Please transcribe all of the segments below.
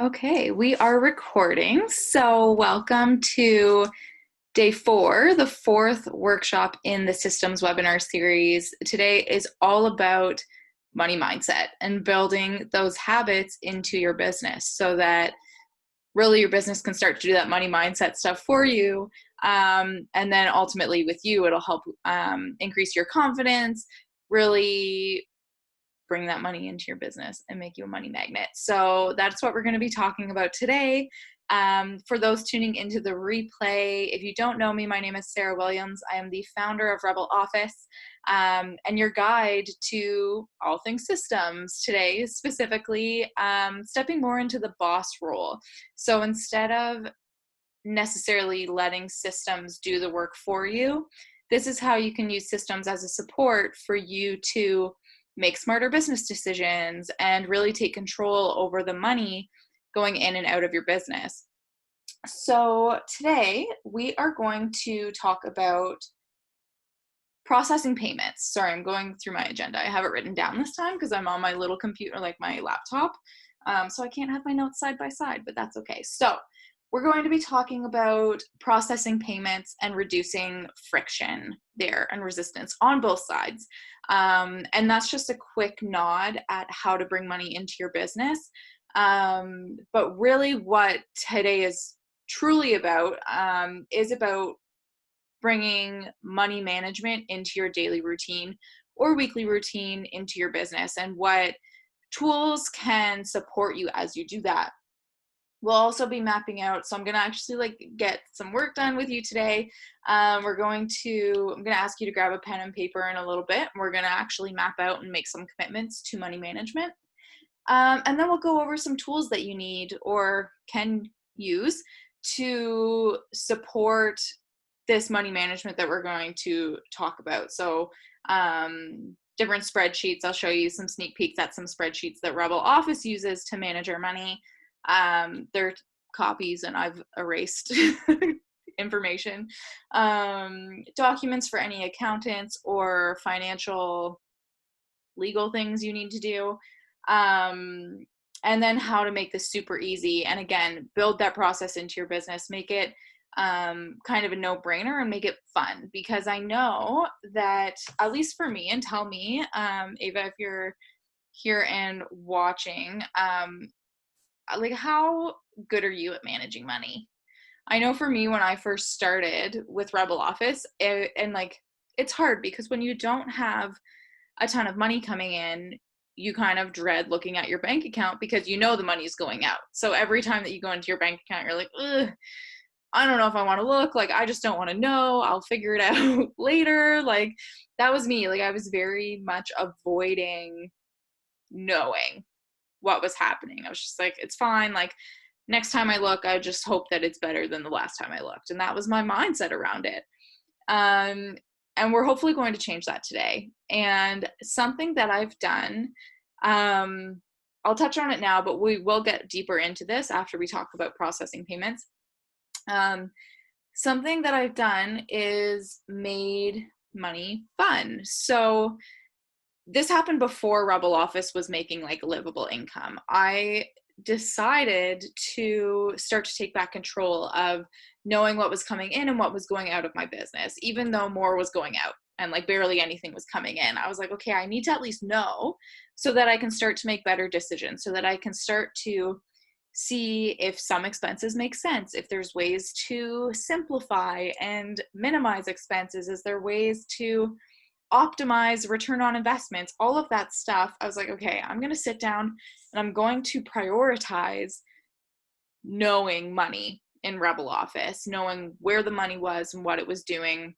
Okay, we are recording. So, welcome to day 4, the fourth workshop in the systems webinar series. Today is all about money mindset and building those habits into your business so that really your business can start to do that money mindset stuff for you. And then ultimately, with you, it'll help increase your confidence, really bring that money into your business and make you a money magnet. So that's what we're going to be talking about today. For those tuning into the replay, if you don't know me, my name is Sarah Williams. I am the founder of Rebel Office and your guide to all things systems today, specifically stepping more into the boss role. So instead of necessarily letting systems do the work for you, this is how you can use systems as a support for you to make smarter business decisions and really take control over the money going in and out of your business. So today we are going to talk about processing payments. Sorry, I'm going through my agenda. I have it written down this time because I'm on my little computer, like my laptop. So I can't have my notes side by side, but that's okay. So we're going to be talking about processing payments and reducing friction there and resistance on both sides. And that's just a quick nod at how to bring money into your business. But really what today is truly about is about bringing money management into your daily routine or weekly routine into your business and what tools can support you as you do that. We'll also be mapping out, so I'm going to actually get some work done with you today. I'm going to ask you to grab a pen and paper in a little bit. We're going to actually map out and make some commitments to money management. And then we'll go over some tools that you need or can use to support this money management that we're going to talk about. So different spreadsheets. I'll show you some sneak peeks at some spreadsheets that Rebel Office uses to manage our money. They're copies and I've erased information. Documents for any accountants or financial legal things you need to do. And then how to make this super easy. And again, build that process into your business, make it kind of a no-brainer and make it fun, because I know that, at least for me, and tell me, Ava, if you're here and watching, how good are you at managing money? I know for me, when I first started with Rebel Office, it's hard because when you don't have a ton of money coming in, you kind of dread looking at your bank account because you know the money's going out. So every time that you go into your bank account, you're like, ugh, I don't know if I want to look. I just don't want to know. I'll figure it out later. That was me. I was very much avoiding knowing what was happening. I was just like, it's fine. Next time I look, I just hope that it's better than the last time I looked. And that was my mindset around it. And we're hopefully going to change that today. And something that I've done, I'll touch on it now, but we will get deeper into this after we talk about processing payments. Something that I've done is made money fun. So this happened before Rebel Office was making livable income. I decided to start to take back control of knowing what was coming in and what was going out of my business, even though more was going out and barely anything was coming in. I was like, okay, I need to at least know so that I can start to make better decisions, so that I can start to see if some expenses make sense, if there's ways to simplify and minimize expenses, is there ways to optimize return on investments, all of that stuff. I was like, okay, I'm going to sit down and I'm going to prioritize knowing money in Rebel Office, knowing where the money was and what it was doing,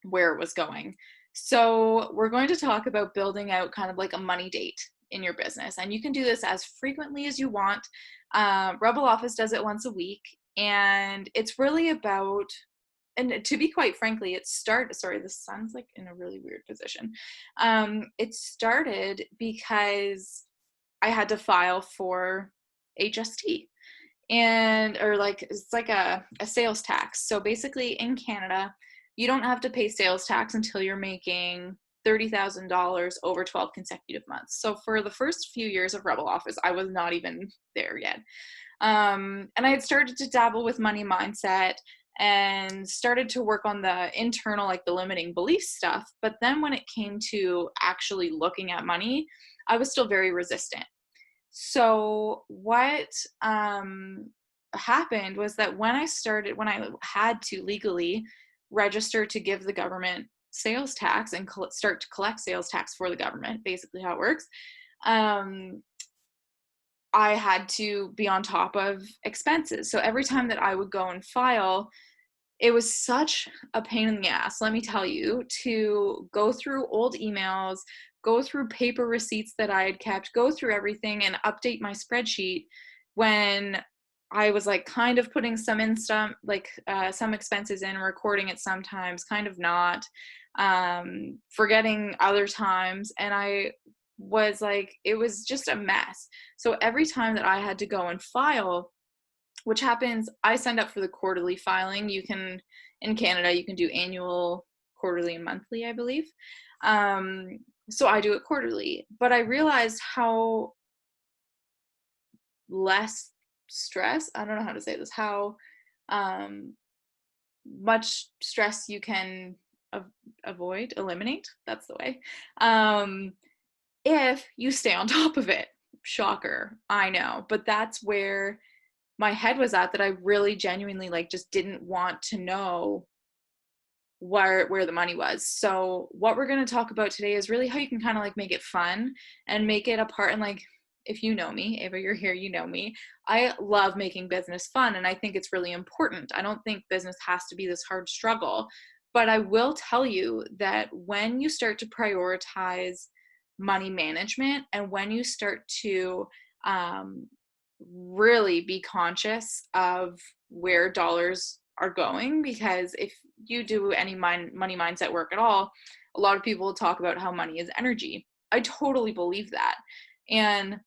where it was going. So we're going to talk about building out kind of a money date in your business. And you can do this as frequently as you want. Rebel Office does it once a week. And it's really about, and to be quite frankly, sorry, the sun's in a really weird position. It started because I had to file for HST it's a sales tax. So basically in Canada, you don't have to pay sales tax until you're making $30,000 over 12 consecutive months. So for the first few years of Rebel Office, I was not even there yet. And I had started to dabble with money mindset and started to work on the internal, like the limiting belief stuff. But then when it came to actually looking at money, I was still very resistant. So what happened was that when I had to legally register to give the government sales tax and start to collect sales tax for the government, basically how it works, I had to be on top of expenses. So every time that I would go and file, it was such a pain in the ass, let me tell you, to go through old emails, go through paper receipts that I had kept, go through everything and update my spreadsheet when I was like kind of putting some some expenses in, recording it sometimes, kind of not, forgetting other times. And I was like, it was just a mess. So every time that I had to go and file, which happens, I signed up for the quarterly filing. In Canada, you can do annual, quarterly, and monthly, I believe. So I do it quarterly. But I realized how less stress, I don't know how to say this, how much stress you can eliminate, that's the way, if you stay on top of it. Shocker, I know. But that's where my head was at, that I really genuinely just didn't want to know where the money was. So what we're going to talk about today is really how you can kind of make it fun and make it a part. And if you know me, Ava, you're here, you know me, I love making business fun. And I think it's really important. I don't think business has to be this hard struggle, but I will tell you that when you start to prioritize money management and when you start to really be conscious of where dollars are going, because if you do any money mindset work at all, a lot of people talk about how money is energy. I totally believe that. And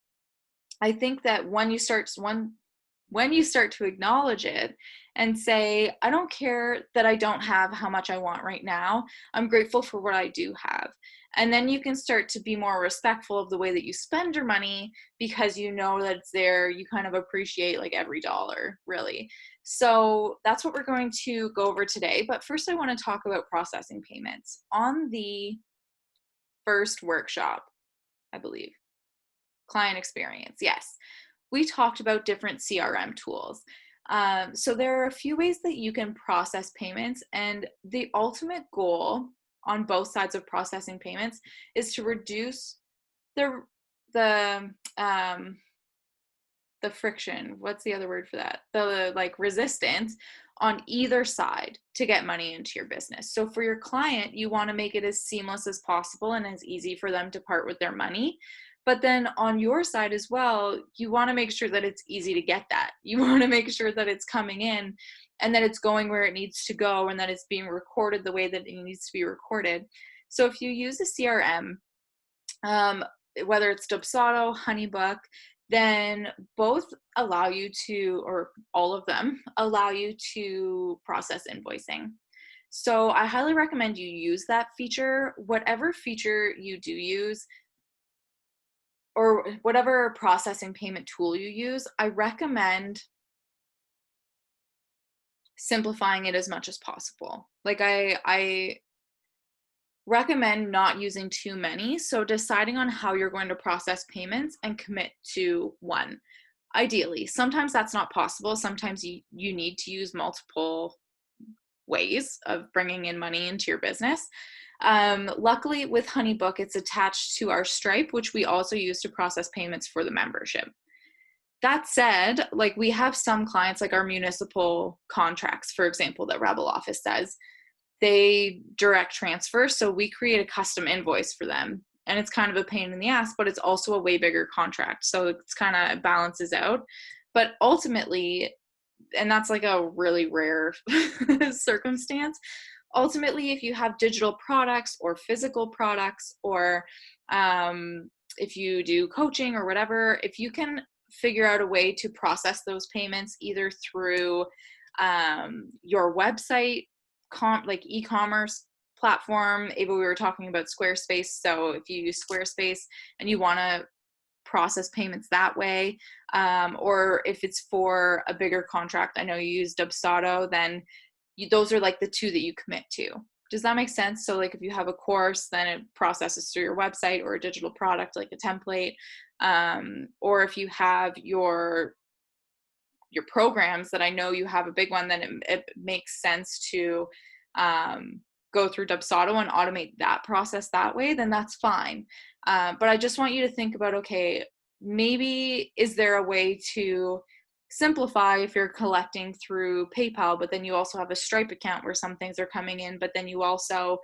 I think that when you start to acknowledge it and say, I don't care that I don't have how much I want right now, I'm grateful for what I do have. And then you can start to be more respectful of the way that you spend your money, because you know that it's there. You kind of appreciate every dollar, really. So that's what we're going to go over today. But first, I want to talk about processing payments. On the first workshop, I believe, client experience, yes, we talked about different CRM tools. So there are a few ways that you can process payments, and the ultimate goal on both sides of processing payments is to reduce the friction. What's the other word for that? The resistance on either side to get money into your business. So for your client, you want to make it as seamless as possible and as easy for them to part with their money. But then on your side as well, you want to make sure that it's easy to get that. You want to make sure that it's coming in and that it's going where it needs to go and that it's being recorded the way that it needs to be recorded. So if you use a CRM, whether it's Dubsado, Honeybook, then both allow you to, or all of them allow you to process invoicing. So I highly recommend you use that feature. Whatever feature you do use, or whatever processing payment tool you use, I recommend simplifying it as much as possible. I recommend not using too many. So deciding on how you're going to process payments and commit to one. Ideally, sometimes that's not possible. Sometimes you need to use multiple ways of bringing in money into your business. Luckily with Honeybook, it's attached to our Stripe, which we also use to process payments for the membership. That said, we have some clients, our municipal contracts, for example, that Rebel Office does. They direct transfer, so we create a custom invoice for them. And it's kind of a pain in the ass, but it's also a way bigger contract. So it's kind of balances out. But ultimately, and that's a really rare circumstance, ultimately, if you have digital products or physical products, or if you do coaching or whatever, if you can figure out a way to process those payments either through your website, e-commerce platform. Ava, we were talking about Squarespace. So if you use Squarespace and you want to process payments that way, or if it's for a bigger contract, I know you use Dubsado, then those are like the two that you commit to. Does that make sense? So like if you have a course, then it processes through your website, or a digital product like a template, or if you have your programs, that I know you have a big one, then it makes sense to go through Dubsado and automate that process that way, then that's fine. But I just want you to think about, okay, maybe is there a way to simplify if you're collecting through PayPal, but then you also have a Stripe account where some things are coming in, but then you also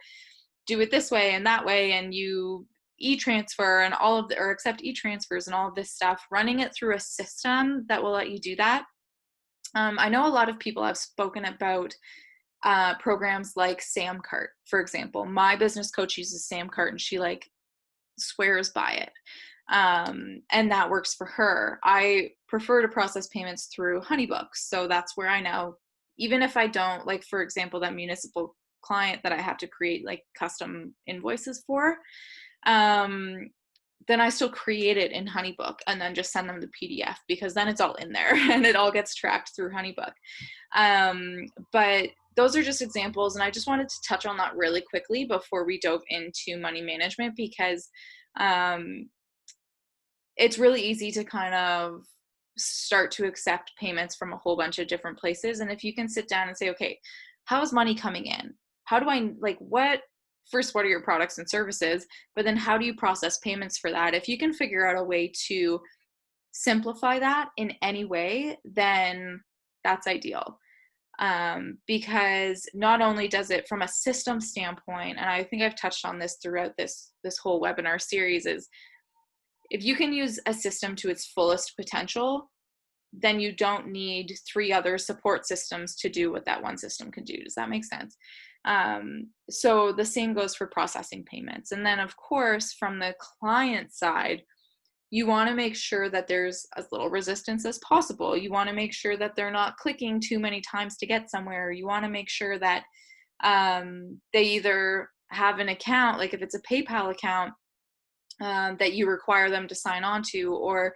do it this way and that way, and you e-transfer and all of the, or accept e-transfers and all of this stuff, running it through a system that will let you do that. I know a lot of people have spoken about programs like Samcart, for example. My business coach uses Samcart and she like swears by it. And that works for her. I prefer to process payments through HoneyBooks. So that's where I know, even if I don't, like, for example, that municipal client that I have to create like custom invoices for, then I still create it in HoneyBook and then just send them the PDF, because then it's all in there and it all gets tracked through HoneyBook. But those are just examples. And I just wanted to touch on that really quickly before we dove into money management, because it's really easy to kind of start to accept payments from a whole bunch of different places. And if you can sit down and say, okay, how is money coming in? How do I, like, what are your products and services? But then how do you process payments for that? If you can figure out a way to simplify that in any way, then that's ideal. Because not only does it from a system standpoint, and I think I've touched on this throughout this whole webinar series, is if you can use a system to its fullest potential, then you don't need 3 other support systems to do what that one system can do. Does that make sense? So the same goes for processing payments. And then of course, from the client side, you want to make sure that there's as little resistance as possible. You want to make sure that they're not clicking too many times to get somewhere. You want to make sure that they either have an account, like if it's a PayPal account, that you require them to sign on to, or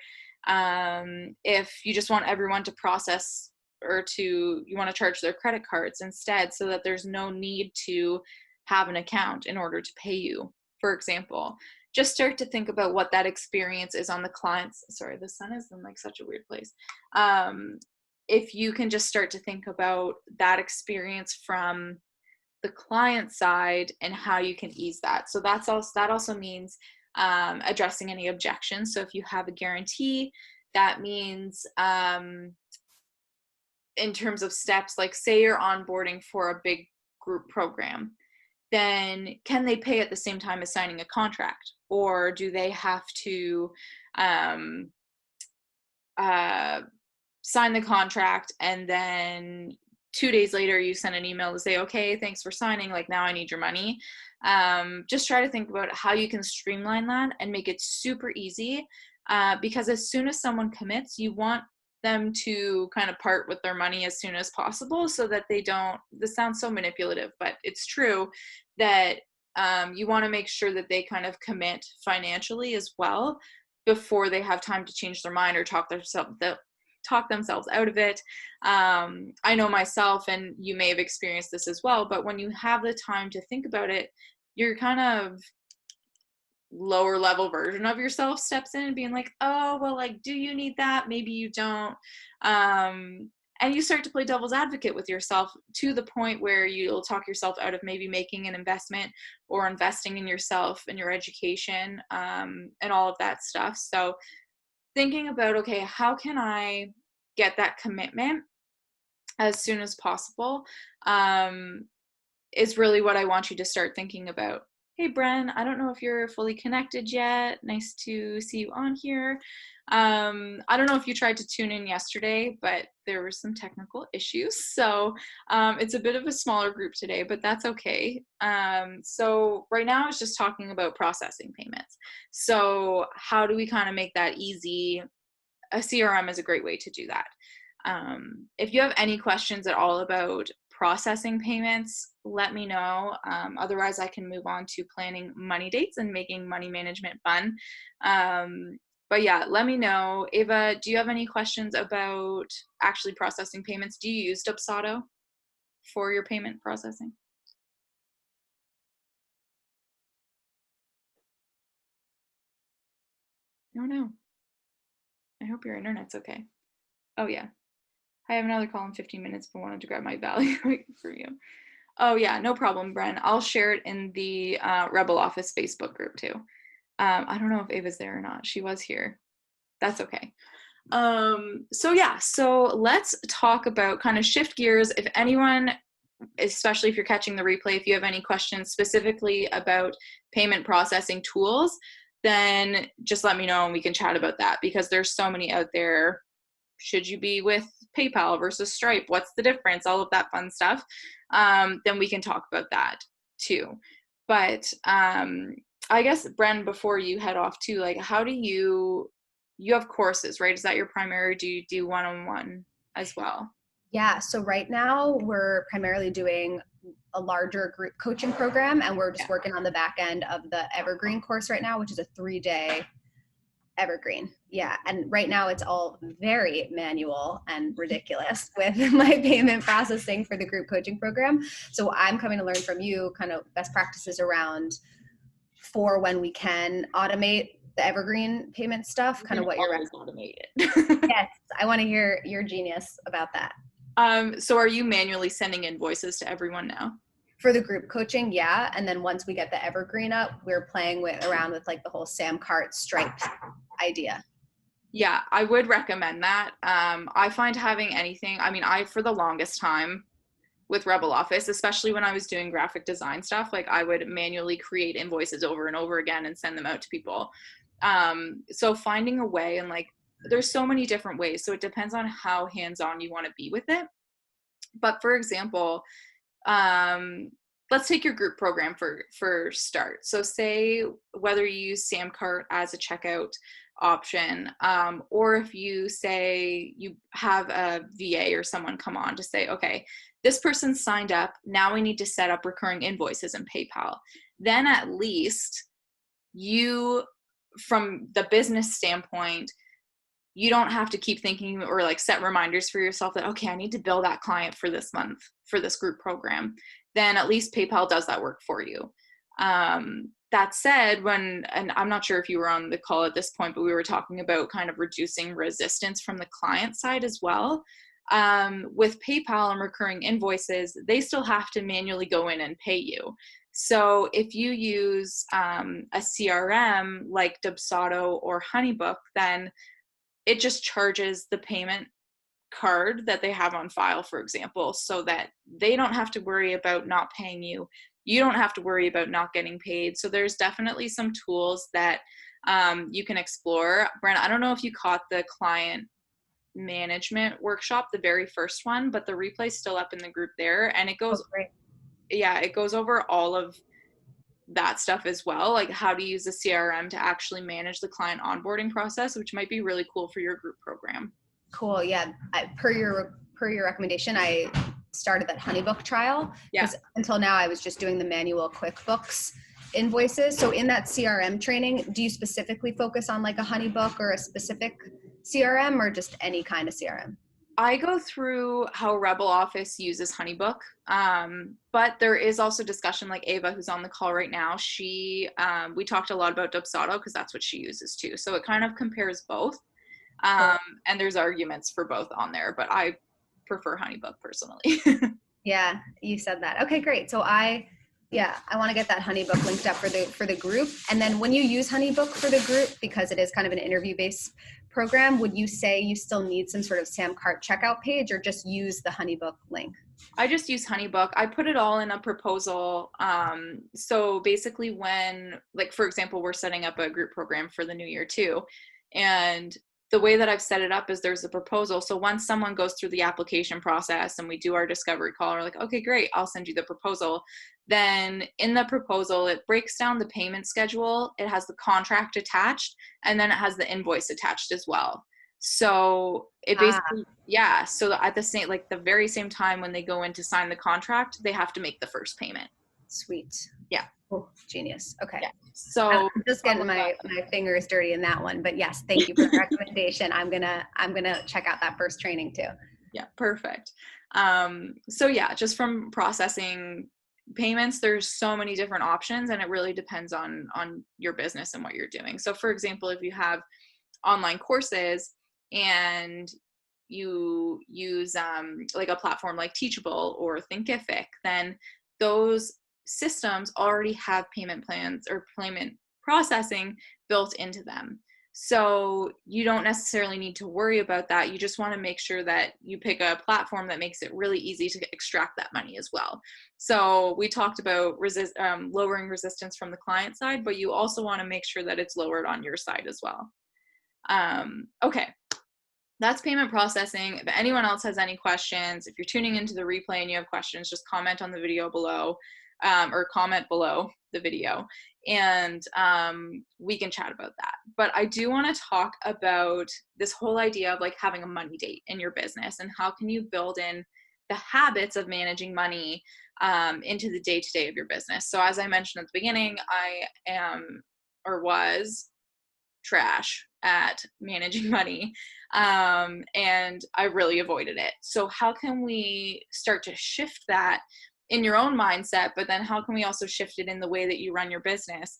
if you just want everyone to process, or you want to charge their credit cards instead, so that there's no need to have an account in order to pay you, for example. Just start to think about what that experience is on the client's. Sorry, the sun is in like such a weird place. If you can just start to think about that experience from the client side and how you can ease that. So that also means addressing any objections. So if you have a guarantee, that means in terms of steps, like say you're onboarding for a big group program, then can they pay at the same time as signing a contract? Or do they have to sign the contract and then 2 days later you send an email to say, okay, thanks for signing, like now I need your money? Just try to think about how you can streamline that and make it super easy, because as soon as someone commits, you want them to kind of part with their money as soon as possible, so that they don't, this sounds so manipulative, but it's true, that you want to make sure that they kind of commit financially as well before they have time to change their mind or talk themselves out of it. I know myself, and you may have experienced this as well, but when you have the time to think about it, you're kind of lower level version of yourself steps in and being like, oh, well, like, do you need that? Maybe you don't. And you start to play devil's advocate with yourself to the point where you'll talk yourself out of maybe making an investment or investing in yourself and your education, and all of that stuff. So thinking about, okay, how can I get that commitment as soon as possible, is really what I want you to start thinking about. Hey, Bren, I don't know if you're fully connected yet. Nice to see you on here. I don't know if you tried to tune in yesterday, but there were some technical issues. So it's a bit of a smaller group today, but that's okay. So right now it's just talking about processing payments. So how do we kind of make that easy? A CRM is a great way to do that. If you have any questions at all about processing payments, let me know. Otherwise, I can move on to planning money dates and making money management fun. But yeah, let me know. Ava, do you have any questions about actually processing payments? Do you use Dubsado for your payment processing? No. I hope your internet's okay. Oh yeah. I have another call in 15 minutes, but wanted to grab my value for you. Oh yeah, no problem, Bren. I'll share it in the Rebel Office Facebook group too. I don't know if Ava's there or not. She was here. That's okay. So let's talk about, kind of shift gears. If anyone, especially if you're catching the replay, if you have any questions specifically about payment processing tools, then just let me know and we can chat about that, because there's so many out there. Should you be with PayPal versus Stripe? What's the difference? All of that fun stuff. Then we can talk about that too. But I guess, Bren, before you head off too, like, how do you have courses, right? Is that your primary? Do you do one-on-one as well? Yeah, so right now we're primarily doing a larger group coaching program, and we're just working on the back end of the Evergreen course right now, which is a 3-day Evergreen. Yeah, and right now it's all very manual and ridiculous with my payment processing for the group coaching program. So I'm coming to learn from you kind of best practices around for when we can automate the Evergreen payment stuff, kind of what you're automate it. Yes, I want to hear your genius about that. So are you manually sending invoices to everyone now? For the group coaching, yeah. And then once we get the Evergreen up, we're playing around with like the whole Sam Cart Stripe idea. Yeah, I would recommend that. I find having anything, I mean, for the longest time with Rebel Office, especially when I was doing graphic design stuff, like I would manually create invoices over and over again and send them out to people. So finding a way, and like, there's so many different ways. So it depends on how hands-on you want to be with it. But for example, let's take your group program for start. So say whether you use Samcart as a checkout option, or if you say you have a VA or someone come on to say, okay, this person signed up, now we need to set up recurring invoices in PayPal. Then at least you, from the business standpoint, you don't have to keep thinking or like set reminders for yourself that, okay, I need to bill that client for this month for this group program. Then at least PayPal does that work for you. That said, and I'm not sure if you were on the call at this point, but we were talking about kind of reducing resistance from the client side as well. With PayPal and recurring invoices, they still have to manually go in and pay you. So if you use a CRM like Dubsado or Honeybook, then it just charges the payment card that they have on file, for example, so that they don't have to worry about not paying you. You don't have to worry about not getting paid. So there's definitely some tools that you can explore. Brent, I don't know if you caught the client management workshop, the very first one, but the replay's still up in the group there, and it goes, it goes over all of that stuff as well, like how to use a CRM to actually manage the client onboarding process, which might be really cool for your group program. Cool. Yeah. Per your recommendation, I started that Honeybook trial, because until now I was just doing the manual QuickBooks invoices. So in that CRM training, do you specifically focus on like a Honeybook or a specific CRM, or just any kind of CRM? I go through how Rebel Office uses Honeybook, but there is also discussion, like Ava, who's on the call right now. We talked a lot about Dubsado because that's what she uses too. So it kind of compares both, and there's arguments for both on there, but I prefer Honeybook personally. Yeah, you said that. Okay, great. So I want to get that Honeybook linked up for the group. And then when you use Honeybook for the group, because it is kind of an interview-based program, would you say you still need some sort of Samcart checkout page, or just use the Honeybook link? I just use Honeybook. I put it all in a proposal. So basically when, like, for example, we're setting up a group program for the new year too. And the way that I've set it up is there's a proposal. So once someone goes through the application process and we do our discovery call, we're like, okay, great, I'll send you the proposal. Then in the proposal, it breaks down the payment schedule. It has the contract attached, and then it has the invoice attached as well. So it Ah, basically, yeah. So at the same, like the very same time when they go in to sign the contract, they have to make the first payment. sweet. Yeah. Oh, genius. Okay. Yeah. So I'm just all getting of that. my fingers dirty in that one, but yes, thank you for the recommendation. I'm gonna check out that first training too. Yeah, perfect. So yeah, just from processing payments, there's so many different options, and it really depends on your business and what you're doing. So for example, if you have online courses and you use like a platform like Teachable or Thinkific, then those systems already have payment plans or payment processing built into them. So you don't necessarily need to worry about that. You just want to make sure that you pick a platform that makes it really easy to extract that money as well. So we talked about lowering resistance from the client side, but you also want to make sure that it's lowered on your side as well. Okay, that's payment processing. If anyone else has any questions, if you're tuning into the replay and you have questions, just comment on the video below, or comment below the video, and we can chat about that. But I do want to talk about this whole idea of like having a money date in your business, and how can you build in the habits of managing money into the day-to-day of your business. So as I mentioned at the beginning, I am or was trash at managing money, and I really avoided it. So how can we start to shift that in your own mindset, but then how can we also shift it in the way that you run your business,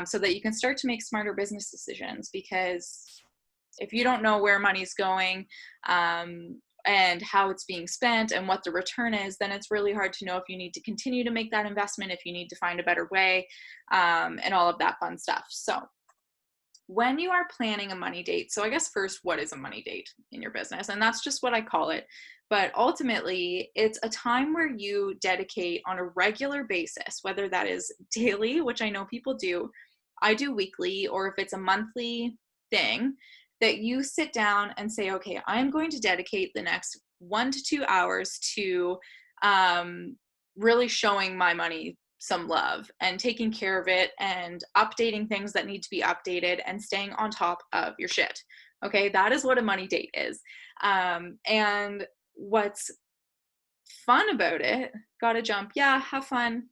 so that you can start to make smarter business decisions? Because if you don't know where money's going, and how it's being spent and what the return is, then it's really hard to know if you need to continue to make that investment, if you need to find a better way, and all of that fun stuff. So when you are planning a money date, so I guess first, what is a money date in your business? And that's just what I call it. But ultimately, it's a time where you dedicate on a regular basis, whether that is daily, which I know people do, I do weekly, or if it's a monthly thing, that you sit down and say, okay, I'm going to dedicate the next 1 to 2 hours to really showing my money some love and taking care of it and updating things that need to be updated and staying on top of your shit. Okay, that is what a money date is. And what's fun about it, gotta jump. Yeah, have fun.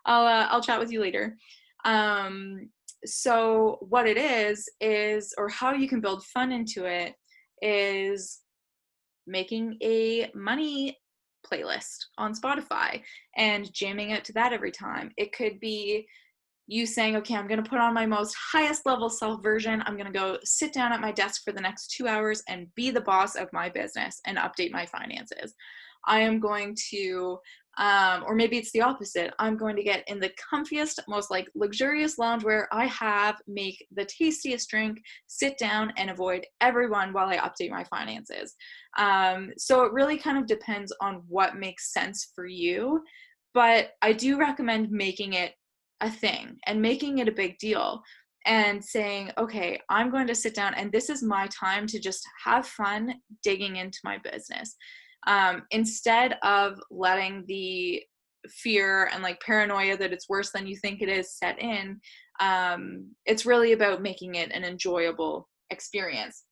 I'll chat with you later. So what it is, or how you can build fun into it, is making a money playlist on Spotify and jamming it to that every time. It could be you saying, okay, I'm going to put on my most highest level self version. I'm going to go sit down at my desk for the next 2 hours and be the boss of my business and update my finances. I am going to, or maybe it's the opposite. I'm going to get in the comfiest, most like luxurious loungewear I have, make the tastiest drink, sit down and avoid everyone while I update my finances. So it really kind of depends on what makes sense for you. But I do recommend making it a thing and making it a big deal and saying, okay, I'm going to sit down and this is my time to just have fun digging into my business. Instead of letting the fear and like paranoia that it's worse than you think it is set in, it's really about making it an enjoyable experience.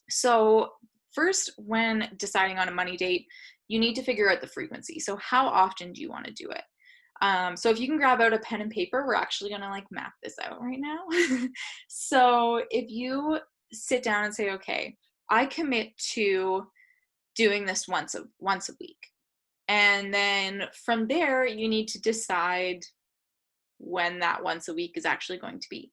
So first, when deciding on a money date, you need to figure out the frequency. So how often do you want to do it? So if you can grab out a pen and paper, we're actually going to like map this out right now. So if you sit down and say, okay, I commit to doing this once a week. And then from there, you need to decide when that once a week is actually going to be.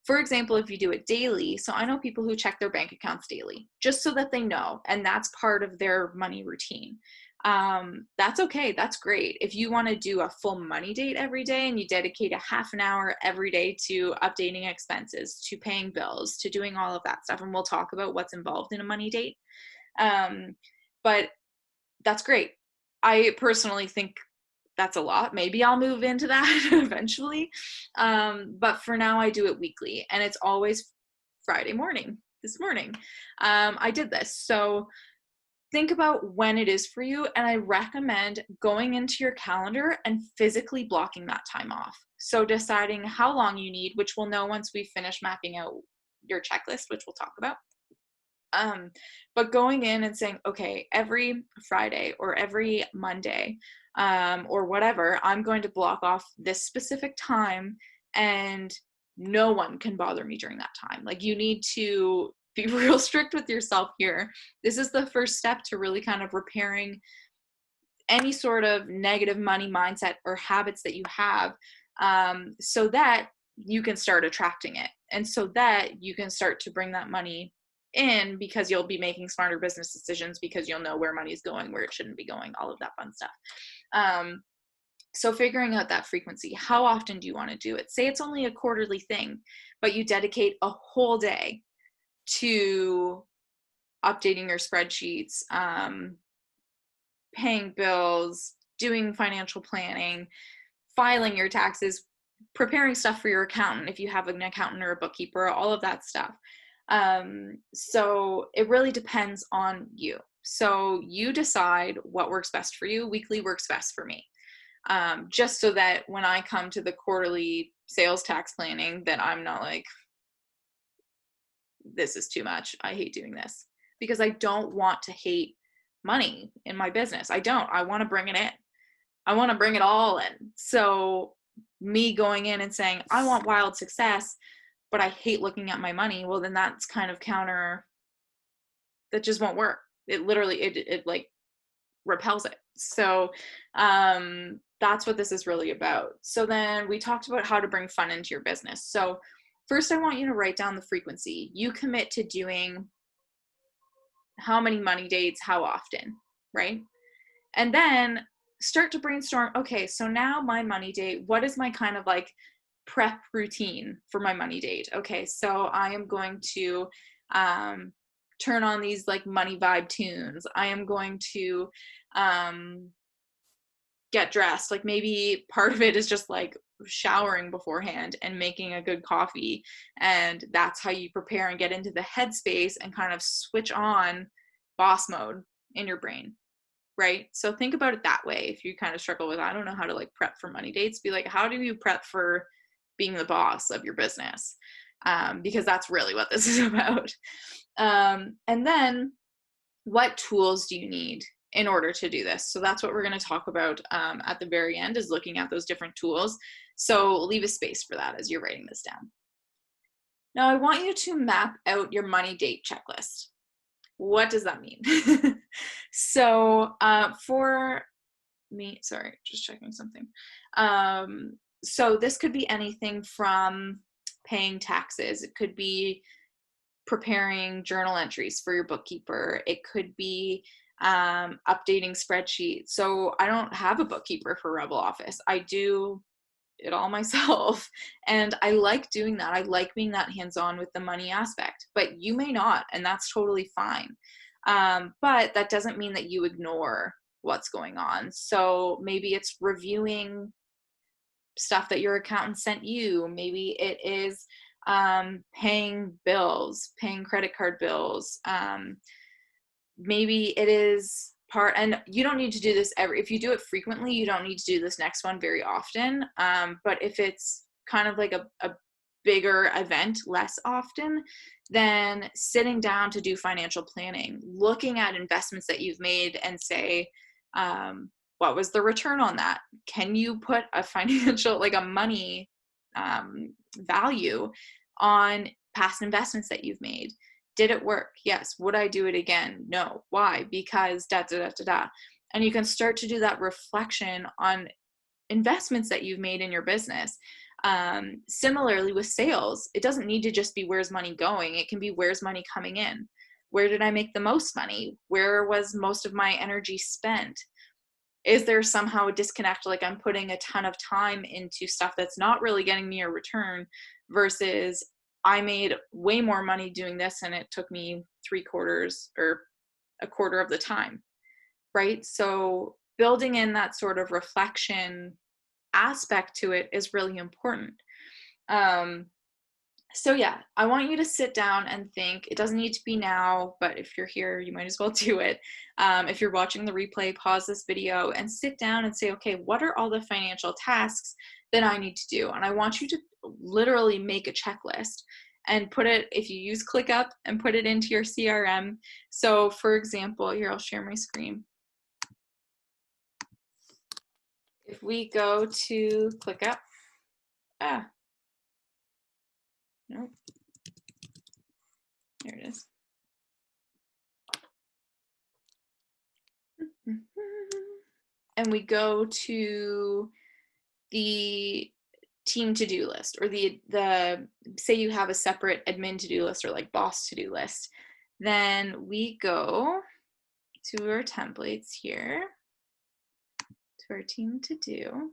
For example, if you do it daily, so I know people who check their bank accounts daily just so that they know, and that's part of their money routine. That's okay. That's great. If you want to do a full money date every day and you dedicate a half an hour every day to updating expenses, to paying bills, to doing all of that stuff, and we'll talk about what's involved in a money date. But that's great. I personally think that's a lot. Maybe I'll move into that eventually. But for now, I do it weekly, and it's always Friday morning. This morning, I did this. So think about when it is for you, and I recommend going into your calendar and physically blocking that time off. So deciding how long you need, which we'll know once we finish mapping out your checklist, which we'll talk about. But going in and saying, okay, every Friday or every Monday, or whatever, I'm going to block off this specific time, and no one can bother me during that time. Like, you need to be real strict with yourself here. This is the first step to really kind of repairing any sort of negative money mindset or habits that you have, so that you can start attracting it, and so that you can start to bring that money in, because you'll be making smarter business decisions, because you'll know where money is going, where it shouldn't be going, all of that fun stuff. So figuring out that frequency. How often do you want to do it? Say it's only a quarterly thing, but you dedicate a whole day to updating your spreadsheets, paying bills, doing financial planning, filing your taxes, preparing stuff for your accountant if you have an accountant or a bookkeeper, all of that stuff. So it really depends on you. So you decide what works best for you. Weekly works best for me. Just so that when I come to the quarterly sales tax planning, that I'm not like, this is too much, I hate doing this. Because I don't want to hate money in my business. I want to bring it in. I want to bring it all in. So me going in and saying, I want wild success, but I hate looking at my money, well, then that's kind of counter, that just won't work. It literally, it like repels it. So that's what this is really about. So then we talked about how to bring fun into your business. So first, I want you to write down the frequency. You commit to doing how many money dates, how often, right? And then start to brainstorm, okay, so now my money date, what is my kind of like prep routine for my money date? Okay, so I am going to turn on these like money vibe tunes. I am going to get dressed. Like, maybe part of it is just like showering beforehand and making a good coffee, and that's how you prepare and get into the headspace and kind of switch on boss mode in your brain, right? So think about it that way. If you kind of struggle with, I don't know how to like prep for money dates, be like, how do you prep for being the boss of your business? Because that's really what this is about. And then what tools do you need in order to do this? So that's what we're going to talk about at the very end, is looking at those different tools. So leave a space for that as you're writing this down. Now, I want you to map out your money date checklist. What does that mean? So for me, sorry, just checking something. So this could be anything from paying taxes. It could be preparing journal entries for your bookkeeper. It could be updating spreadsheets. So I don't have a bookkeeper for Rebel Office. I do it all myself, and I like doing that. I like being that hands-on with the money aspect, but you may not, and that's totally fine. But that doesn't mean that you ignore what's going on. So maybe it's reviewing stuff that your accountant sent you. Maybe it is paying bills, paying credit card bills. Maybe it is and you don't need to do this if you do it frequently, you don't need to do this next one very often. But if it's kind of like a bigger event less often, then sitting down to do financial planning, looking at investments that you've made and say, what was the return on that? Can you put a financial, like a money value on past investments that you've made? Did it work? Yes. Would I do it again? No. Why? Because da da da da da. And you can start to do that reflection on investments that you've made in your business. Similarly with sales, it doesn't need to just be where's money going. It can be where's money coming in. Where did I make the most money? Where was most of my energy spent? Is there somehow a disconnect? Like, I'm putting a ton of time into stuff that's not really getting me a return, versus I made way more money doing this and it took me 3/4 or a quarter of the time, right? So building in that sort of reflection aspect to it is really important. So yeah, I want you to sit down and think. It doesn't need to be now, but if you're here, you might as well do it. If you're watching the replay, pause this video and sit down and say, okay, what are all the financial tasks that I need to do? And I want you to literally make a checklist. and put it, if you use ClickUp, and put it into your CRM. So for example, here, I'll share my screen. If we go to ClickUp, nope, there it is. And we go to the team to-do list, or the say you have a separate admin to-do list or like boss to-do list, then we go to our templates here, to our team to do,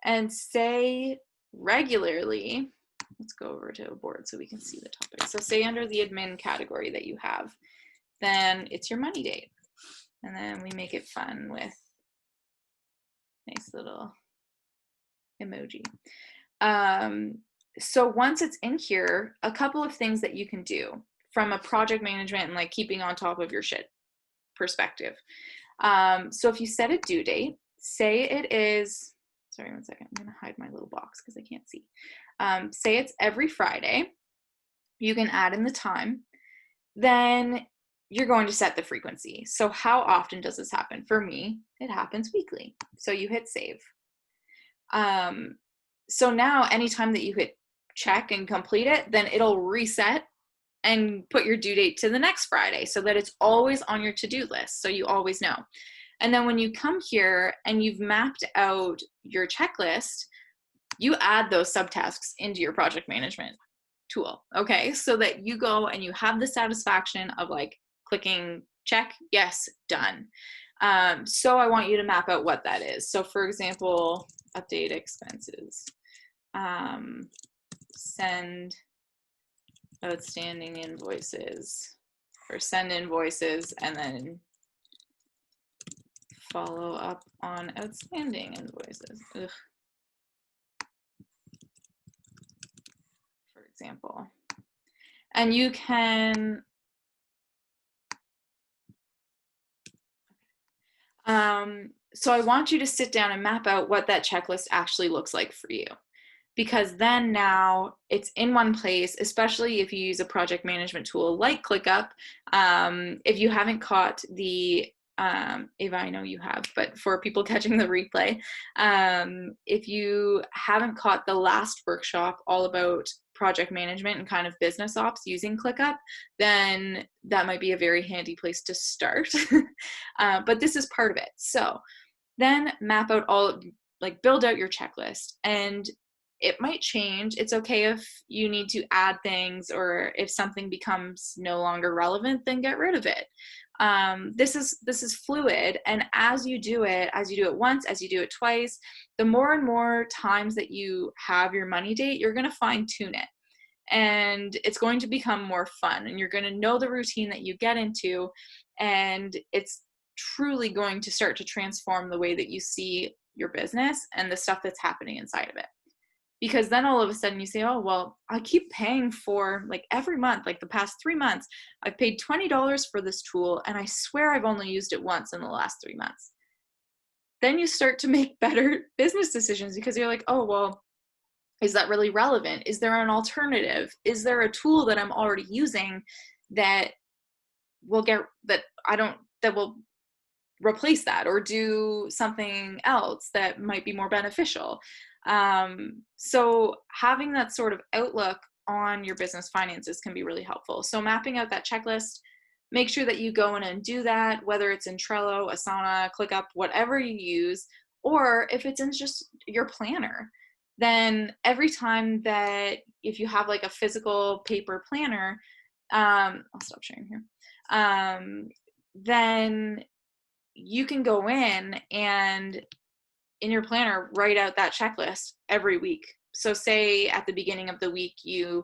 and say regularly, let's go over to a board so we can see the topic. So say under the admin category that you have, then it's your money date. And then we make it fun with nice little emoji. So once it's in here, a couple of things that you can do from a project management and like keeping on top of your shit perspective. So if you set a due date, say it is, sorry, one second, I'm gonna hide my little box because I can't see. Say it's every Friday, you can add in the time, then you're going to set the frequency. So how often does this happen? For me, it happens weekly. So you hit save. So now anytime that you hit check and complete it, then it'll reset and put your due date to the next Friday so that it's always on your to-do list, so you always know. And then when you come here and you've mapped out your checklist, you add those subtasks into your project management tool, okay? So that you go and you have the satisfaction of like clicking check, yes, done. So I want you to map out what that is. So for example, update expenses, send outstanding invoices, or send invoices, and then follow up on outstanding invoices. Ugh. For example. And you can so I want you to sit down and map out what that checklist actually looks like for you, because then now it's in one place, especially if you use a project management tool like ClickUp. If you haven't caught the, Ava, I know you have, but for people catching the replay, if you haven't caught the last workshop all about project management and kind of business ops using ClickUp, then that might be a very handy place to start. But this is part of it. So then map out all, like build out your checklist, and it might change. It's okay if you need to add things, or if something becomes no longer relevant, then get rid of it. This is fluid, and as you do it once, as you do it twice, the more and more times that you have your money date, you're going to fine tune it, and it's going to become more fun, and you're going to know the routine that you get into, and it's truly going to start to transform the way that you see your business and the stuff that's happening inside of it. Because then all of a sudden you say, oh, well, I keep paying for, like every month, like the past 3 months, I've paid $20 for this tool, and I swear I've only used it once in the last 3 months. Then you start to make better business decisions, because you're like, oh, well, is that really relevant? Is there an alternative? Is there a tool that I'm already using that will replace that, or do something else that might be more beneficial? So having that sort of outlook on your business finances can be really helpful. So mapping out that checklist, make sure that you go in and do that, whether it's in Trello, Asana, ClickUp, whatever you use, or if it's in just your planner, then every time that, if you have like a physical paper planner, I'll stop sharing here, then you can go in and in your planner write out that checklist every week. So say at the beginning of the week you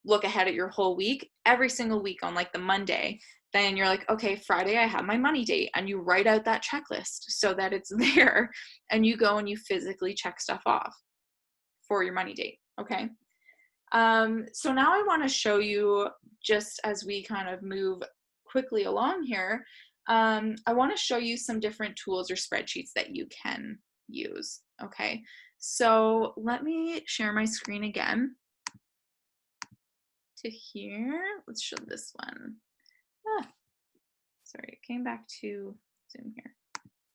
look ahead at your whole week, every single week on like the Monday, then you're like, okay, Friday I have my money date, and you write out that checklist so that it's there, and you go and you physically check stuff off for your money date. Okay. So now I want to show you, just as we kind of move quickly along here, I want to show you some different tools or spreadsheets that you can use. Okay, so let me share my screen again. to here. Let's show this one. Sorry, it came back to Zoom here.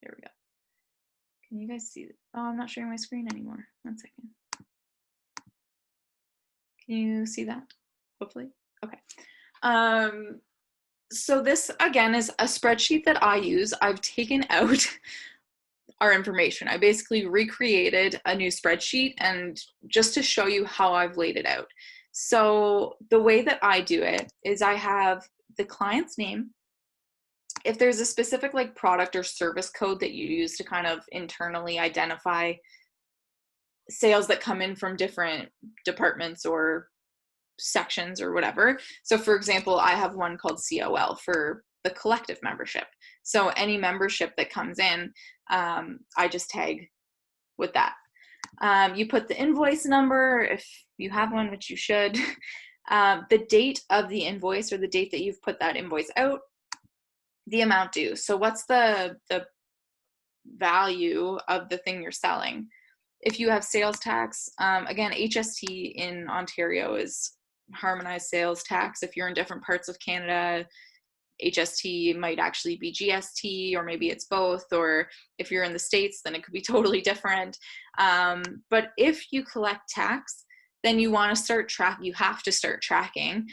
There we go. Can you guys see? Oh, I'm not sharing my screen anymore. 1 second. Can you see that? Hopefully. Okay. So this again is a spreadsheet that I use. I've taken out our information. I basically recreated a new spreadsheet, and just to show you how I've laid it out. So the way that I do it is I have the client's name. If there's a specific like product or service code that you use to kind of internally identify sales that come in from different departments or sections or whatever. So for example, I have one called COL for the collective membership. So any membership that comes in, I just tag with that. You put the invoice number, if you have one, which you should, the date of the invoice or the date that you've put that invoice out, the amount due. So what's the value of the thing you're selling? If you have sales tax, again, HST in Ontario is harmonized sales tax. If you're in different parts of Canada, HST might actually be GST, or maybe it's both, or if you're in the States, then it could be totally different. But if you collect tax, then you want to you have to start tracking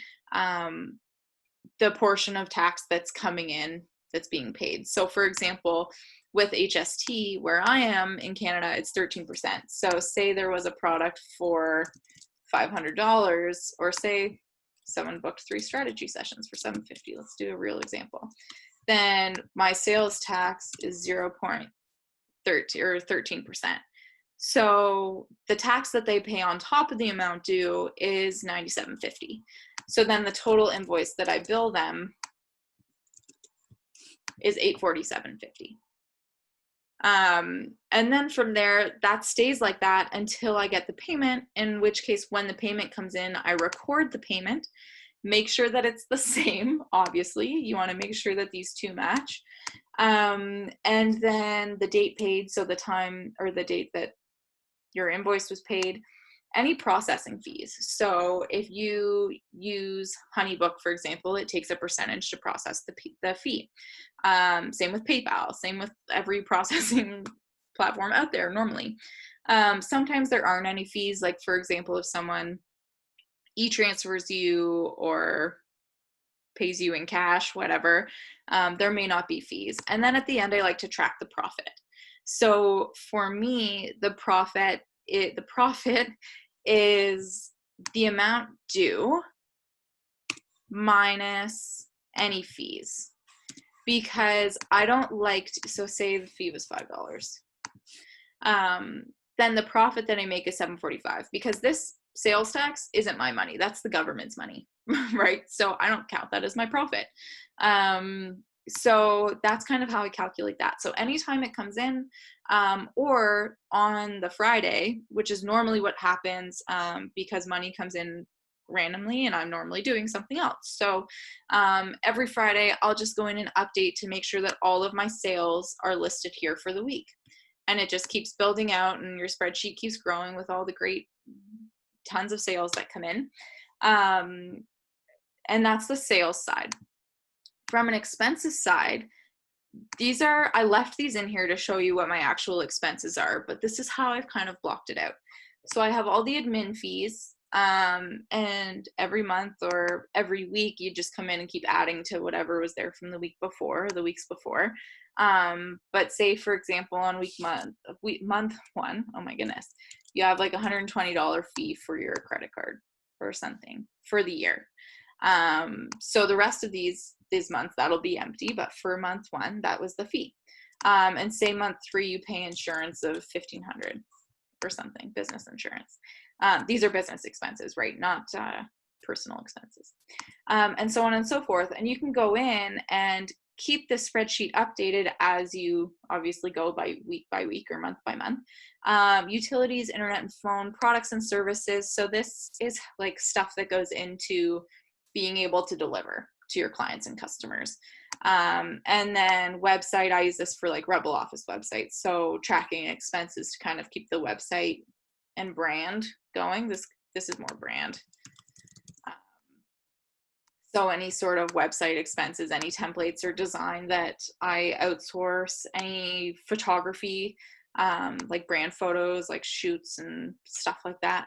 the portion of tax that's coming in that's being paid. So for example, with HST, where I am in Canada, it's 13%. So say there was a product for $500, or say someone booked 3 strategy sessions for $750. Let's do a real example. Then my sales tax is 0.13 or 13%. So the tax that they pay on top of the amount due is $97.50. So then the total invoice that I bill them is $847.50. And then from there, that stays like that until I get the payment, in which case when the payment comes in, I record the payment, make sure that it's the same. Obviously, you want to make sure that these two match. And then the date paid, so the time or the date that your invoice was paid, any processing fees. So if you use HoneyBook, for example, it takes a percentage to process the fee. Same with PayPal, same with every processing platform out there normally. Sometimes there aren't any fees. Like for example, if someone e-transfers you or pays you in cash, whatever, there may not be fees. And then at the end, I like to track the profit. So for me, the profit is the amount due minus any fees, because I don't like to, so say the fee was $5, then the profit that I make is $7.45, because this sales tax isn't my money, that's the government's money. Right? So I don't count that as my profit. So that's kind of how I calculate that. So anytime it comes in, or on the Friday, which is normally what happens, because money comes in randomly and I'm normally doing something else. So every Friday, I'll just go in and update to make sure that all of my sales are listed here for the week. And it just keeps building out, and your spreadsheet keeps growing with all the great tons of sales that come in. And that's the sales side. From an expenses side, I left these in here to show you what my actual expenses are, but this is how I've kind of blocked it out. So I have all the admin fees, and every month or every week, you just come in and keep adding to whatever was there from the week before, or the weeks before. But say, for example, on month one, oh my goodness, you have like $120 fee for your credit card or something for the year. So the rest of these months, that'll be empty, but for month one, that was the fee. And say month 3, you pay insurance of $1,500 or something, business insurance. These are business expenses, right? Not personal expenses. And so on and so forth. And you can go in and keep the spreadsheet updated as you obviously go by week or month by month. Utilities, internet and phone, products and services. So this is like stuff that goes into being able to deliver to your clients and customers. And then website, I use this for like Rebel Office websites. So tracking expenses to kind of keep the website and brand going. This is more brand. So any sort of website expenses, any templates or design that I outsource, any photography, like brand photos, like shoots and stuff like that.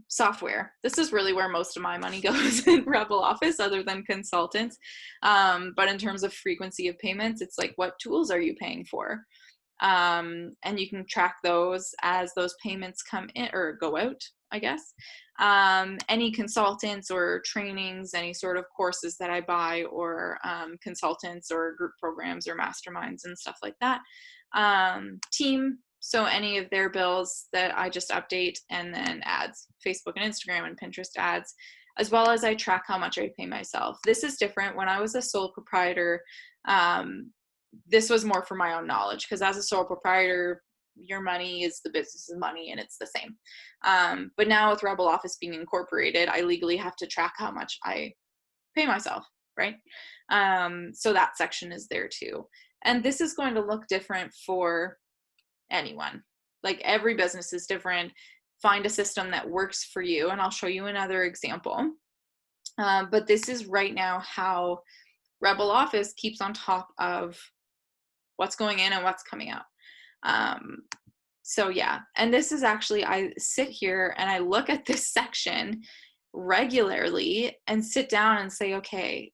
Software. This is really where most of my money goes in Rebel Office, other than consultants. But in terms of frequency of payments, it's like, what tools are you paying for? And you can track those as those payments come in or go out, I guess. Any consultants or trainings, any sort of courses that I buy, or consultants or group programs or masterminds and stuff like that. Team, so any of their bills that I just update, and then ads, Facebook and Instagram and Pinterest ads, as well as I track how much I pay myself. This is different. When I was a sole proprietor, this was more for my own knowledge, because as a sole proprietor, your money is the business's money and it's the same. But now with Rebel Office being incorporated, I legally have to track how much I pay myself, right? So that section is there too. And this is going to look different for anyone. Like, every business is different. Find a system that works for you, and I'll show you another example. But this is right now how Rebel Office keeps on top of what's going in and what's coming out. So yeah, and this is actually, I sit here and I look at this section regularly and sit down and say, okay,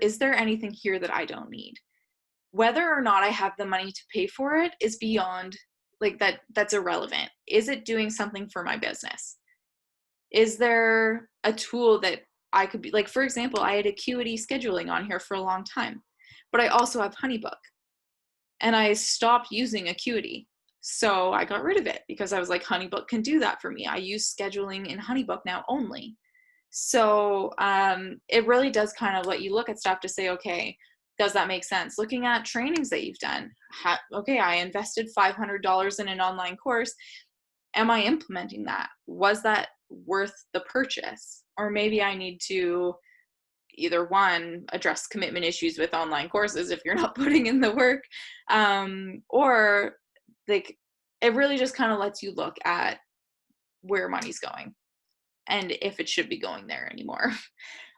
is there anything here that I don't need? Whether or not I have the money to pay for it is beyond, like, that's irrelevant. Is it doing something for my business? Is there a tool that I could be, like, for example, I had Acuity scheduling on here for a long time, but I also have HoneyBook. And I stopped using Acuity. So I got rid of it because I was like, HoneyBook can do that for me. I use scheduling in HoneyBook now only. So it really does kind of let you look at stuff to say, okay, does that make sense? Looking at trainings that you've done. Okay, I invested $500 in an online course. Am I implementing that? Was that worth the purchase? Or maybe I need to either, one, address commitment issues with online courses if you're not putting in the work, or like, it really just kind of lets you look at where money's going and if it should be going there anymore.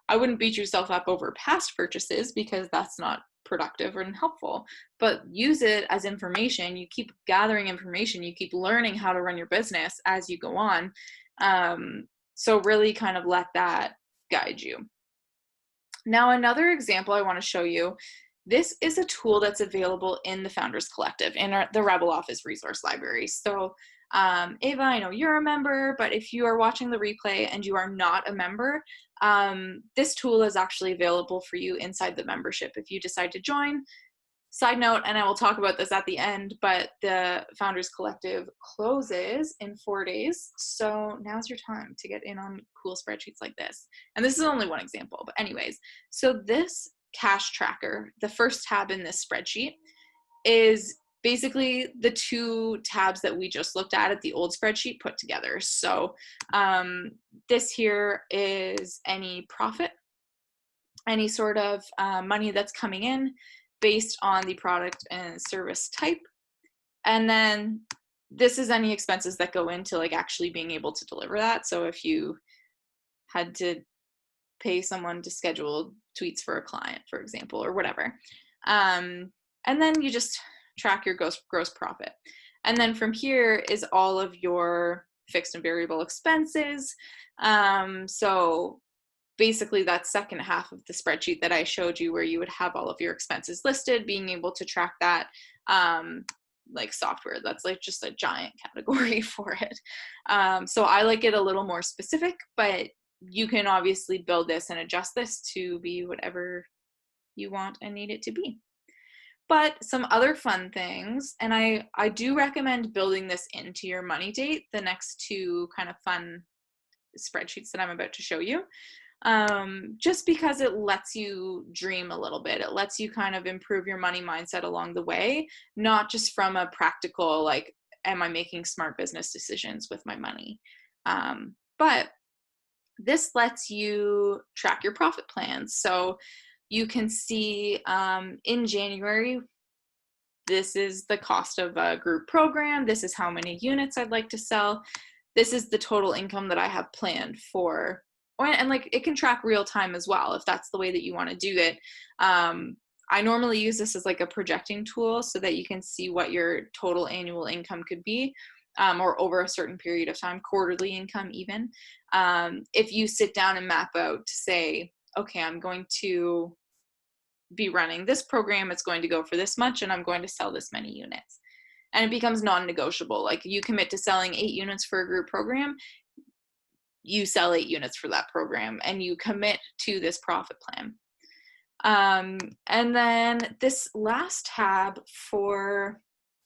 I wouldn't beat yourself up over past purchases, because that's not productive and helpful, but use it as information. You keep gathering information, you keep learning how to run your business as you go on. So really kind of let that guide you. Now, another example I want to show you, this is a tool that's available in the Founders Collective, in the Rebel Office resource library. So Ava, I know you're a member, but if you are watching the replay and you are not a member, this tool is actually available for you inside the membership if you decide to join. Side note, and I will talk about this at the end, but the Founders Collective closes in 4 days. So now's your time to get in on cool spreadsheets like this. And this is only one example, but anyways, so this cash tracker, the first tab in this spreadsheet, is basically the two tabs that we just looked at the old spreadsheet put together. So this here is any profit, any sort of money that's coming in based on the product and service type. And then this is any expenses that go into, like, actually being able to deliver that. So if you had to pay someone to schedule tweets for a client, for example, or whatever. And then you just track your gross profit. And then from here is all of your fixed and variable expenses. So basically that second half of the spreadsheet that I showed you, where you would have all of your expenses listed, being able to track that, like software, that's like just a giant category for it. So I like it a little more specific, but you can obviously build this and adjust this to be whatever you want and need it to be. But some other fun things, and I do recommend building this into your money date, the next two kind of fun spreadsheets that I'm about to show you, just because it lets you dream a little bit. It lets you kind of improve your money mindset along the way, not just from a practical, like, am I making smart business decisions with my money? But this lets you track your profit plans. So you can see in January, this is the cost of a group program. This is how many units I'd like to sell. This is the total income that I have planned for and like it can track real time as well if that's the way that you want to do it. I normally use this as like a projecting tool so that you can see what your total annual income could be, or over a certain period of time, quarterly income even. If you sit down and map out to say, okay, I'm going to be running this program, it's going to go for this much, and I'm going to sell this many units. And it becomes non-negotiable. Like you commit to selling 8 units for a group program, you sell 8 units for that program, and you commit to this profit plan. And then this last tab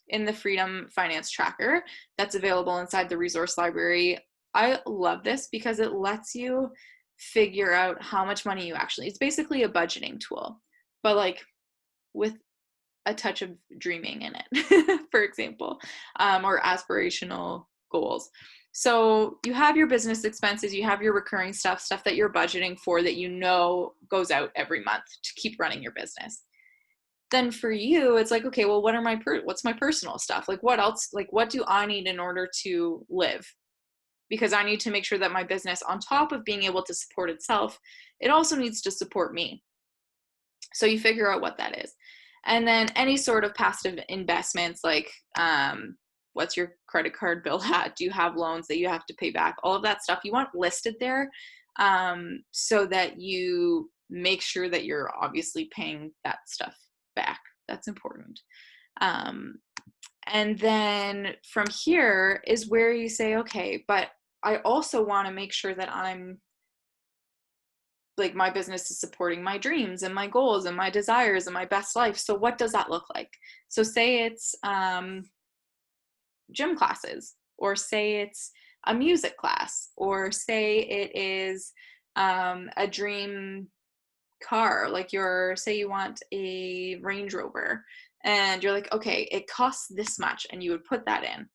in the Freedom Finance Tracker that's available inside the resource library, I love this because it lets you figure out how much money you actually, it's basically a budgeting tool, but like with a touch of dreaming in it, for example, or aspirational goals. So you have your business expenses, you have your recurring stuff that you're budgeting for that you know goes out every month to keep running your business. Then for you, it's like, okay, well, what's my personal stuff? Like what else, like what do I need in order to live? Because I need to make sure that my business, on top of being able to support itself, it also needs to support me. So you figure out what that is. And then any sort of passive investments, like what's your credit card bill at? Do you have loans that you have to pay back? All of that stuff you want listed there, so that you make sure that you're obviously paying that stuff back. That's important. And then from here is where you say, okay, but I also want to make sure that I'm like my business is supporting my dreams and my goals and my desires and my best life. So what does that look like? So say it's gym classes, or say it's a music class, or say it is a dream car, like say you want a Range Rover, and you're like, okay, it costs this much, and you would put that in.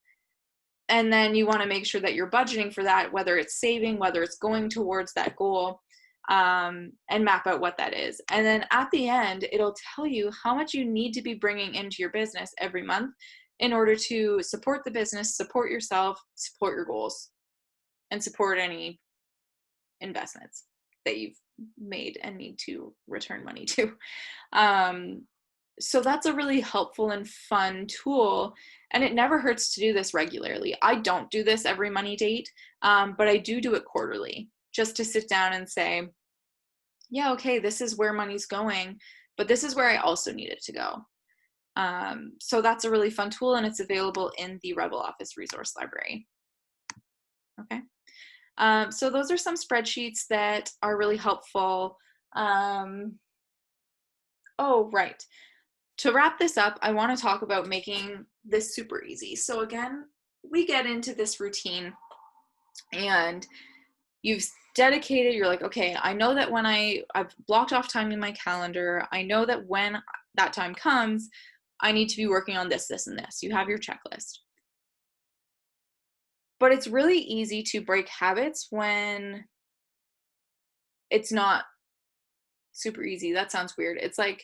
And then you want to make sure that you're budgeting for that, whether it's saving, whether it's going towards that goal, and map out what that is. And then at the end, it'll tell you how much you need to be bringing into your business every month in order to support the business, support yourself, support your goals, and support any investments that you've made and need to return money to. So that's a really helpful and fun tool, and it never hurts to do this regularly. I don't do this every money date, but I do it quarterly, just to sit down and say, yeah, okay, this is where money's going, but this is where I also need it to go. So that's a really fun tool, and it's available in the Rebel Office resource library. Okay. So those are some spreadsheets that are really helpful. Oh, right. To wrap this up, I want to talk about making this super easy. So again, we get into this routine, and you've dedicated, you're like, okay, I know that when I've blocked off time in my calendar, I know that when that time comes, I need to be working on this, this, and this. You have your checklist. But it's really easy to break habits when it's not super easy. That sounds weird. It's like,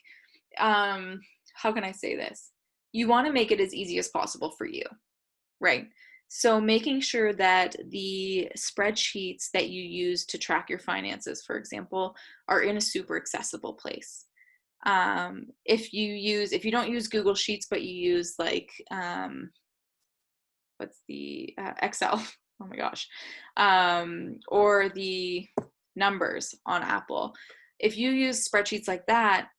how can I say this? You want to make it as easy as possible for you, right? So making sure that the spreadsheets that you use to track your finances, for example, are in a super accessible place. If you don't use Google Sheets, but you use like, what's the Excel? Oh my gosh. Or the numbers on Apple. If you use spreadsheets like that,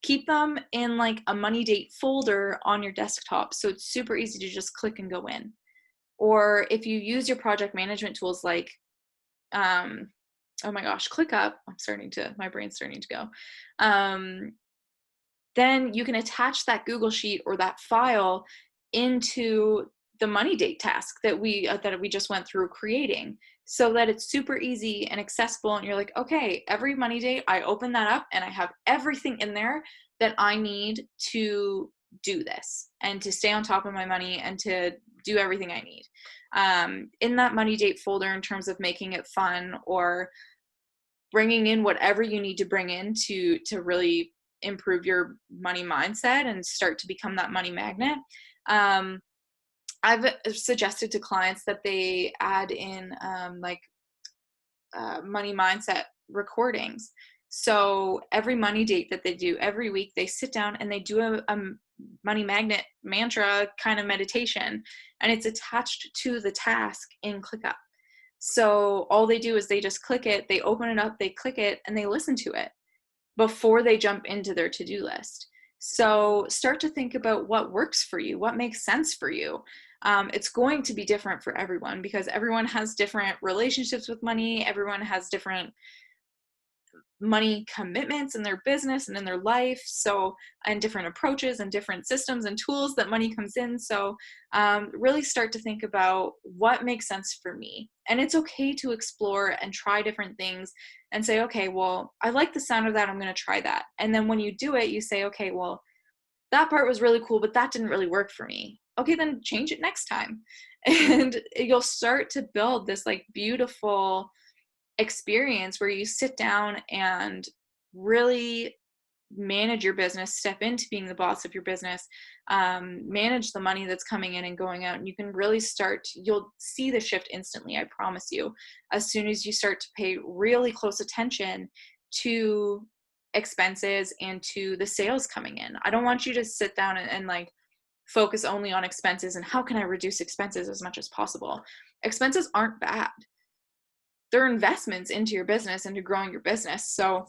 keep them in like a money date folder on your desktop, so it's super easy to just click and go in. Or if you use your project management tools like, oh my gosh, ClickUp, my brain's starting to go. Then you can attach that Google Sheet or that file into the money date task that we just went through creating, so that it's super easy and accessible, and you're like, okay, every money date I open that up and I have everything in there that I need to do this and to stay on top of my money and to do everything I need in that money date folder, in terms of making it fun or bringing in whatever you need to bring in to really improve your money mindset and start to become that money magnet. I've suggested to clients that they add in like money mindset recordings. So every money date that they do every week, they sit down and they do a money magnet mantra kind of meditation, and it's attached to the task in ClickUp. So all they do is they just click it, they open it up, they click it, and they listen to it before they jump into their to-do list. So start to think about what works for you, what makes sense for you. It's going to be different for everyone because everyone has different relationships with money. Everyone has different money commitments in their business and in their life, so, and different approaches and different systems and tools that money comes in. So really start to think about what makes sense for me. And it's okay to explore and try different things and say, okay, well, I like the sound of that, I'm going to try that. And then when you do it, you say, okay, well, that part was really cool, but that didn't really work for me. Okay, then change it next time. And you'll start to build this like beautiful experience where you sit down and really manage your business, step into being the boss of your business, manage the money that's coming in and going out. And you can really start, you'll see the shift instantly, I promise you, as soon as you start to pay really close attention to expenses and to the sales coming in. I don't want you to sit down and like focus only on expenses and how can I reduce expenses as much as possible. Expenses aren't bad. They're investments into your business, into growing your business. So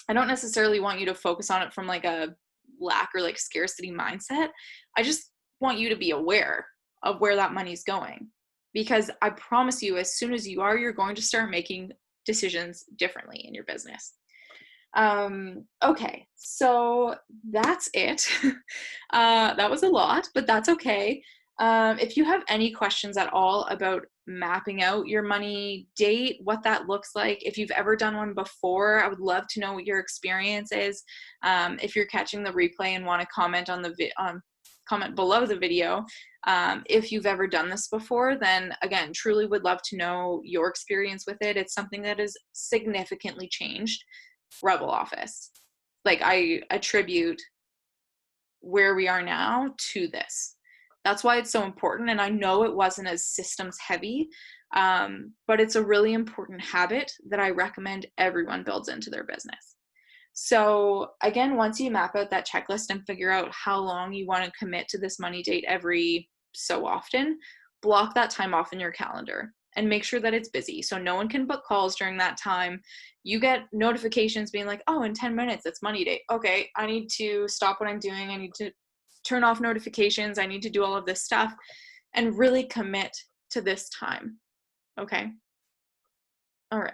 I don't necessarily want you to focus on it from like a lack or like scarcity mindset. I just want you to be aware of where that money's going, because I promise you, as soon as you are, you're going to start making decisions differently in your business. Okay, so that's it. That was a lot, but that's okay. If you have any questions at all about mapping out your money date, what that looks like, if you've ever done one before, I would love to know what your experience is. If you're catching the replay and want to comment on the comment below the video, if you've ever done this before, then again, truly would love to know your experience with it. It's something that has significantly changed Rebel Office. Like, I attribute where we are now to this. That's why it's so important. And I know it wasn't as systems heavy, but it's a really important habit that I recommend everyone builds into their business. So again, once you map out that checklist and figure out how long you want to commit to this money date every so often, block that time off in your calendar and make sure that it's busy. So no one can book calls during that time. You get notifications being like, oh, in 10 minutes, it's money date. Okay, I need to stop what I'm doing. I need to turn off notifications. I need to do all of this stuff and really commit to this time. Okay. All right.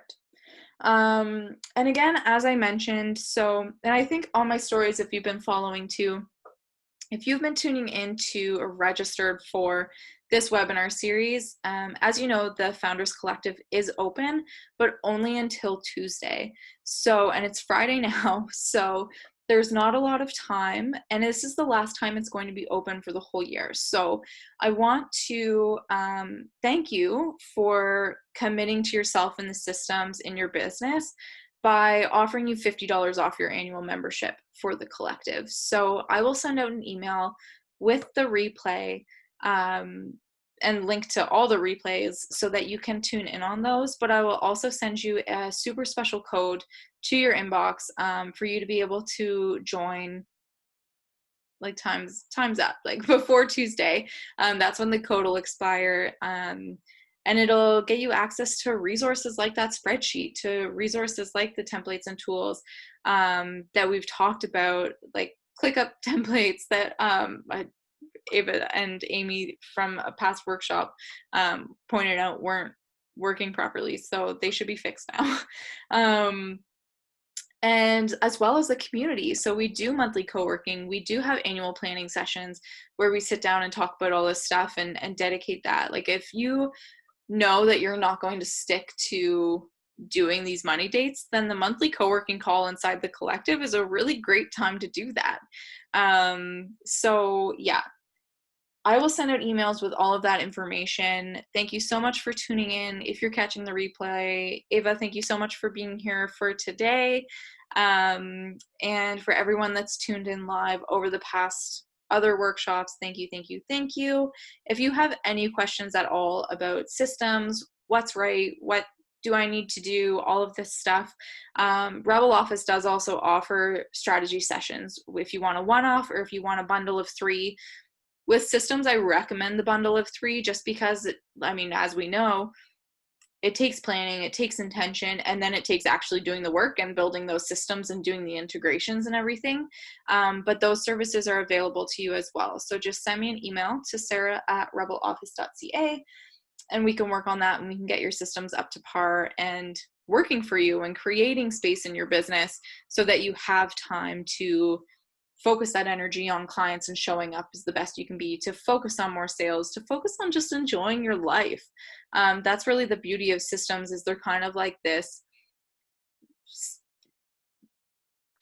And again, as I mentioned, and I think all my stories, if you've been following too, if you've been tuning into or registered for this webinar series, as you know, the Founders Collective is open, but only until Tuesday. So, and it's Friday now, so there's not a lot of time, and this is the last time it's going to be open for the whole year. So I want to thank you for committing to yourself and the systems in your business by offering you $50 off your annual membership for the collective. So I will send out an email with the replay and link to all the replays so that you can tune in on those. But I will also send you a super special code to your inbox for you to be able to join like time's up, like before Tuesday. That's when the code will expire. And it'll get you access to resources like that spreadsheet, to resources like the templates and tools that we've talked about, like ClickUp templates that Ava and Amy from a past workshop pointed out weren't working properly. So they should be fixed now. And as well as the community. So we do monthly co-working. We do have annual planning sessions where we sit down and talk about all this stuff and dedicate that. Like, if you know that you're not going to stick to doing these money dates, then the monthly co-working call inside the collective is a really great time to do that. So yeah, I will send out emails with all of that information. Thank you so much for tuning in. If you're catching the replay, Ava, thank you so much for being here for today. And for everyone that's tuned in live over the past other workshops, thank you, thank you, thank you. If you have any questions at all about systems, what's right, what do I need to do all of this stuff? Rebel Office does also offer strategy sessions if you want a one-off or if you want a bundle of 3. With systems, I recommend the bundle of 3 just because, as we know, it takes planning, it takes intention, and then it takes actually doing the work and building those systems and doing the integrations and everything. But those services are available to you as well. So just send me an email to sarah@rebeloffice.ca, and we can work on that, and we can get your systems up to par and working for you and creating space in your business so that you have time to focus that energy on clients and showing up as the best you can be, to focus on more sales, to focus on just enjoying your life. That's really the beauty of systems, is they're kind of like this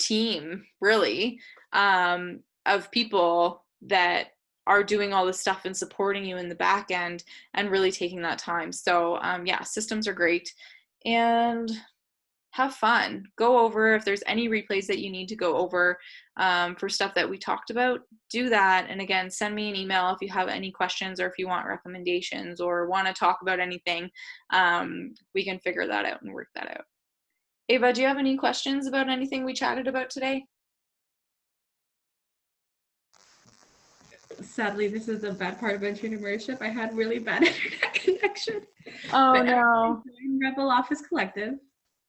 team, really, of people that are doing all this stuff and supporting you in the back end and really taking that time. So yeah, systems are great. And have fun. Go over, if there's any replays that you need to go over for stuff that we talked about, do that. And again, send me an email if you have any questions or if you want recommendations or want to talk about anything. We can figure that out and work that out. Ava, do you have any questions about anything we chatted about today? Sadly, this is the bad part of entrepreneurship. I had really bad internet connection. Oh, no. Join Rebel Office Collective.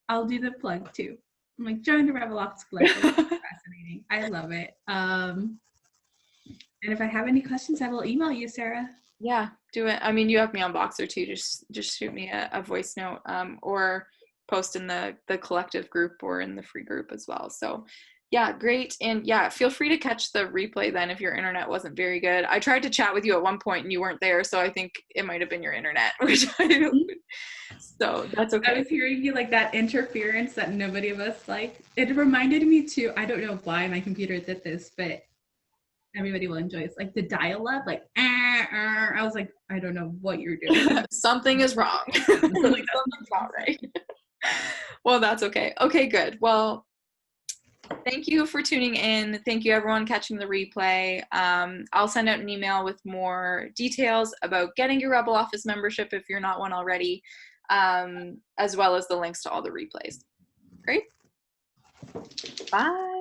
I'll do the plug too. I'm like, join the Rebel Office Collective. It's fascinating. I love it. And if I have any questions, I will email you, Sarah. Yeah, do it. You have me on Boxer too. Just shoot me a voice note or post in the collective group or in the free group as well. So yeah, great. And yeah, feel free to catch the replay then if your internet wasn't very good. I tried to chat with you at one point and you weren't there, so I think it might have been your internet. So that's okay. I was hearing you like that interference that nobody of us like. It reminded me too, I don't know why my computer did this, but everybody will enjoy it. It's like the dial-up, like, I was like, I don't know what you're doing. Something is wrong. Something's not right. Well, that's okay. Okay, good. Well, thank you for tuning in. Thank you, everyone, catching the replay. I'll send out an email with more details about getting your Rebel Office membership if you're not one already, as well as the links to all the replays. Great. Bye.